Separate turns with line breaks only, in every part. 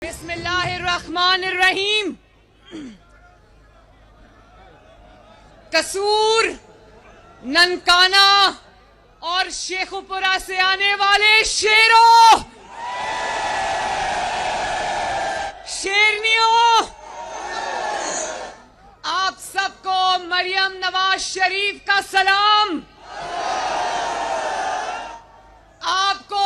बिस्मिल्लाहिर्रहमानिर्रहीम। कसूर, ननकाना और शेखुपुरा से आने वाले शेरों, शेरनियों, आप सबको मरियम नवाज शरीफ का सलाम। आपको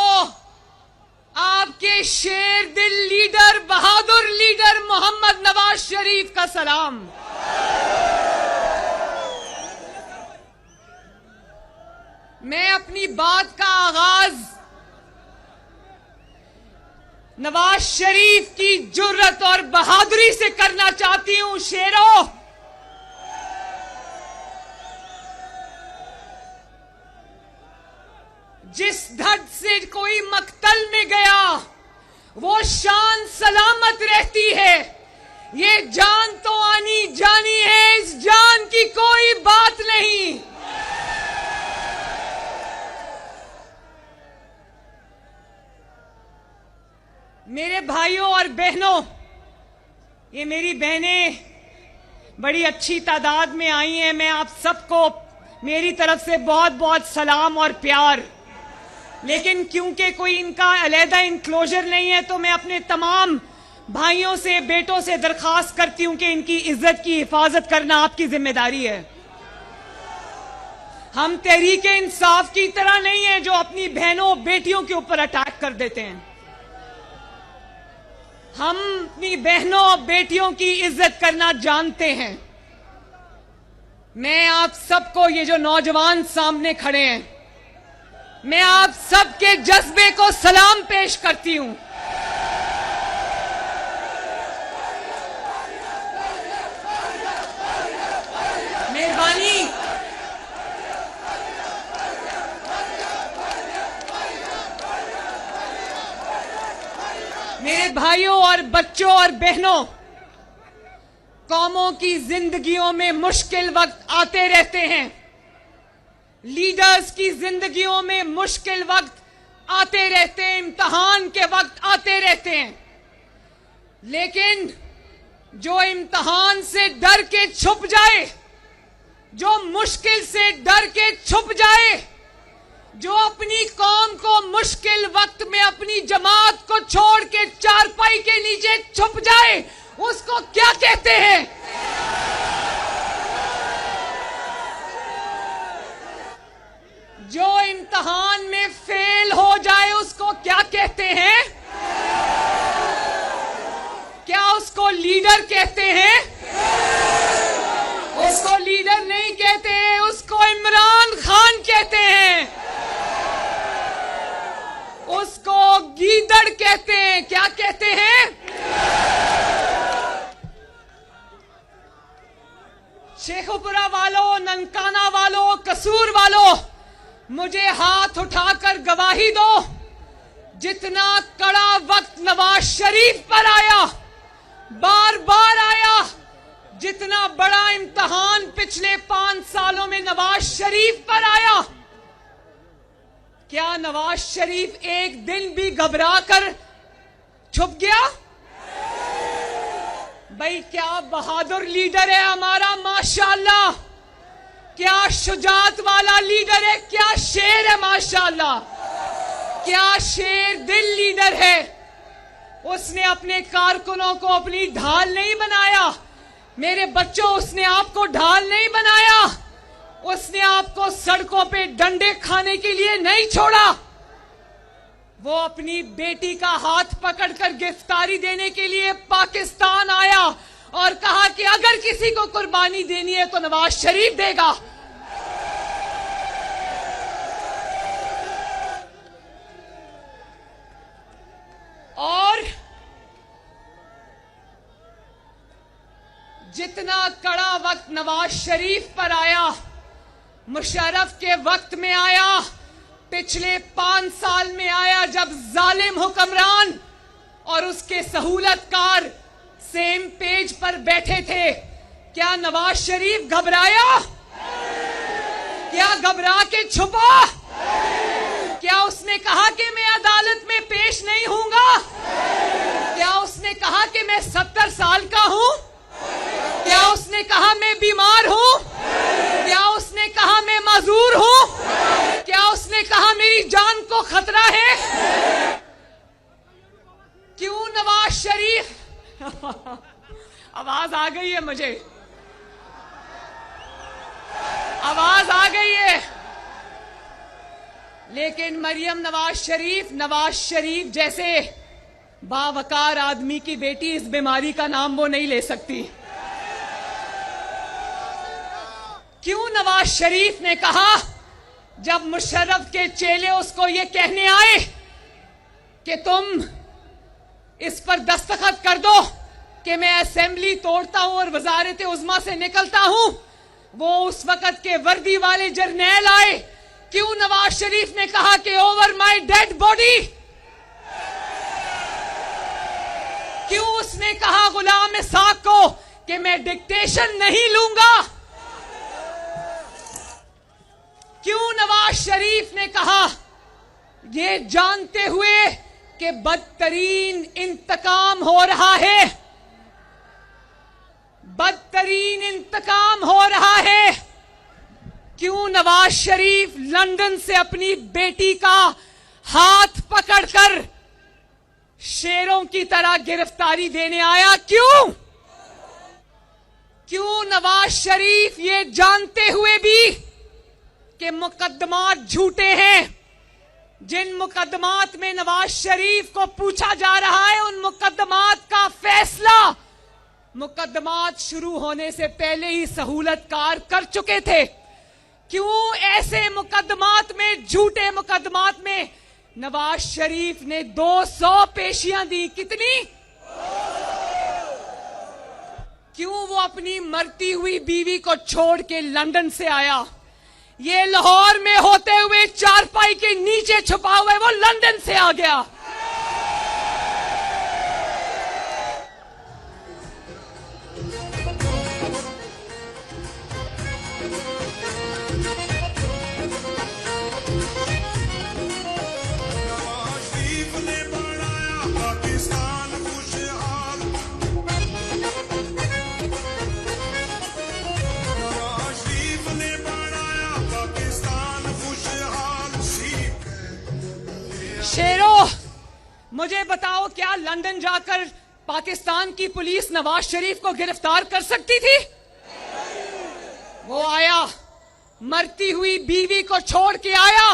आपके शेर दिल लीडर, बहादुर लीडर मोहम्मद नवाज शरीफ का सलाम। मैं अपनी बात का आगाज नवाज शरीफ की जुर्रत और बहादुरी से करना चाहती हूं। शेरों, जिस धड़ से कोई मक्तल में गया वो शान सलामत रहती है। ये जान तो आनी जानी है, इस जान की कोई बात नहीं। मेरे भाइयों और बहनों, ये मेरी बहनें बड़ी अच्छी तादाद में आई हैं। मैं आप सबको मेरी तरफ से बहुत बहुत सलाम और प्यार। लेकिन क्योंकि कोई इनका अलहदा इंक्लोजर नहीं है, तो मैं अपने तमाम भाइयों से, बेटों से दरखास्त करती हूं कि इनकी इज्जत की हिफाजत करना आपकी जिम्मेदारी है। हम तहरीक इंसाफ की तरह नहीं है जो अपनी बहनों बेटियों के ऊपर अटैक कर देते हैं। हम अपनी बहनों बेटियों की इज्जत करना जानते हैं। मैं आप सबको, ये जो नौजवान सामने खड़े हैं, मैं आप सबके जज्बे को सलाम पेश करती हूं। मेहरबानी, मेरे भाइयों और बच्चों और बहनों, कौमों की जिंदगियों में मुश्किल वक्त आते रहते हैं। लीडर्स की जिंदगियों में मुश्किल वक्त आते रहते हैं, इम्तिहान के वक्त आते रहते हैं। लेकिन जो इम्तिहान से डर के छुप जाए, जो मुश्किल से डर के छुप जाए, जो अपनी कौम को मुश्किल वक्त में अपनी जमात को छोड़ के चारपाई के नीचे छुप जाए, उसको क्या कहते हैं? जो इम्तिहान में फेल हो जाए उसको क्या कहते हैं? क्या उसको लीडर कहते हैं? उसको लीडर नहीं कहते हैं, उसको इमरान खान कहते हैं, उसको गीदड़ कहते हैं। क्या कहते हैं? शेखुपुरा वालों, ननकाना वालों, कसूर वालों, मुझे हाथ उठाकर गवाही दो, जितना कड़ा वक्त नवाज शरीफ पर आया, बार बार आया, जितना बड़ा इम्तिहान पिछले 5 सालों में नवाज शरीफ पर आया, क्या नवाज शरीफ एक दिन भी घबरा कर छुप गया? भाई, क्या बहादुर लीडर है हमारा, माशाअल्लाह। क्या शुजात वाला लीडर है, क्या शेर है, माशाअल्लाह। क्या शेर दिल लीडर है। उसने अपने कारकुनों को अपनी ढाल नहीं बनाया। मेरे बच्चों, उसने आपको ढाल नहीं बनाया। उसने आपको सड़कों पे डंडे खाने के लिए नहीं छोड़ा। वो अपनी बेटी का हाथ पकड़कर गिरफ्तारी देने के लिए पाकिस्तान आया और कहा कि अगर किसी को कुर्बानी देनी है तो नवाज शरीफ देगा। और जितना कड़ा वक्त नवाज शरीफ पर आया, मुशर्रफ के वक्त में आया, पिछले 5 साल में आया, जब जालिम हुक्मरान और उसके सहूलतकार सेम पेज पर बैठे थे, क्या नवाज शरीफ घबराया? क्या घबरा के छुपा? क्या उसने कहा कि मैं अदालत में पेश नहीं होऊंगा? क्या उसने मैं 70 साल का हूं? क्या उसने कहा मैं बीमार हूं? क्या उसने कहा मैं माजूर हूं? क्या उसने कहा मेरी जान को खतरा है? क्यों नवाज शरीफ आवाज आ गई है, मुझे आवाज आ गई है। लेकिन मरियम नवाज शरीफ जैसे बावकार आदमी की बेटी इस बीमारी का नाम वो नहीं ले सकती। क्यों नवाज शरीफ ने कहा जब मुशर्रफ के चेले उसको ये कहने आए कि तुम इस पर दस्तखत कर दो कि मैं असेंबली तोड़ता हूं और वजारत उज़्मा से निकलता हूं, वो उस वक्त के वर्दी वाले जर्नैल आए। क्यों नवाज शरीफ ने कहा कि ओवर माय डेड बॉडी? क्यों उसने कहा गुलाम इसाक को कि मैं डिक्टेशन नहीं लूंगा? क्यों नवाज शरीफ ने कहा ये जानते हुए कि बदतरीन इंतकाम हो रहा है, बदतरीन इंतकाम हो रहा है? क्यों नवाज शरीफ लंदन से अपनी बेटी का हाथ पकड़कर शेरों की तरह गिरफ्तारी देने आया? क्यों नवाज शरीफ ये जानते हुए भी कि मुकदमात झूठे हैं, जिन मुकदमात में नवाज शरीफ को पूछा जा रहा है उन मुकदमात का फैसला मुकदमात शुरू होने से पहले ही सहूलतकार कर चुके थे? क्यों ऐसे मुकदमात में, झूठे मुकदमात में नवाज शरीफ ने 200 पेशियां दी? कितनी? क्यों वो अपनी मरती हुई बीवी को छोड़ के लंदन से आया? ये लाहौर में होते हुए चारपाई के नीचे छुपा हुआ है, वो लंदन से आ गया। शेरों, मुझे बताओ, क्या लंदन जाकर पाकिस्तान की पुलिस नवाज शरीफ को गिरफ्तार कर सकती थी? वो आया, मरती हुई बीवी को छोड़ के आया,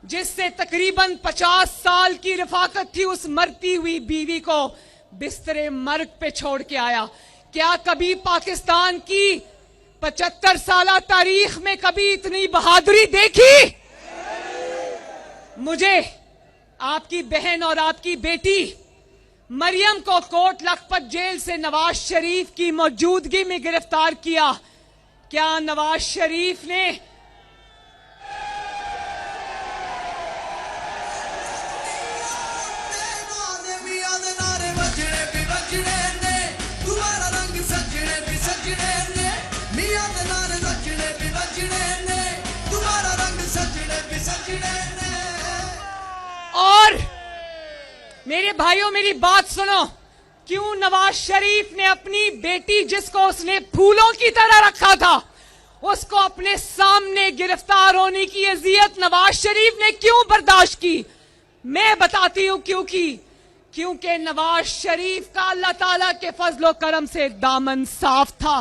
जिससे तकरीबन 50 साल की रफाकत थी। उस मरती हुई बीवी को बिस्तरे मर्ग पे छोड़ के आया। क्या कभी पाकिस्तान की 75 साल तारीख में कभी इतनी बहादुरी देखी? मुझे आपकी बहन और आपकी बेटी मरियम को कोट लखपत जेल से नवाज शरीफ की मौजूदगी में गिरफ्तार किया। क्या नवाज शरीफ ने और मेरे भाइयों मेरी बात सुनो, क्यों नवाज शरीफ ने अपनी बेटी, जिसको उसने फूलों की तरह रखा था, उसको अपने सामने गिरफ्तार होने की अजियत नवाज शरीफ ने क्यों बर्दाश्त की? मैं बताती हूं क्योंकि नवाज शरीफ का अल्लाह ताला के फजलो करम से दामन साफ था।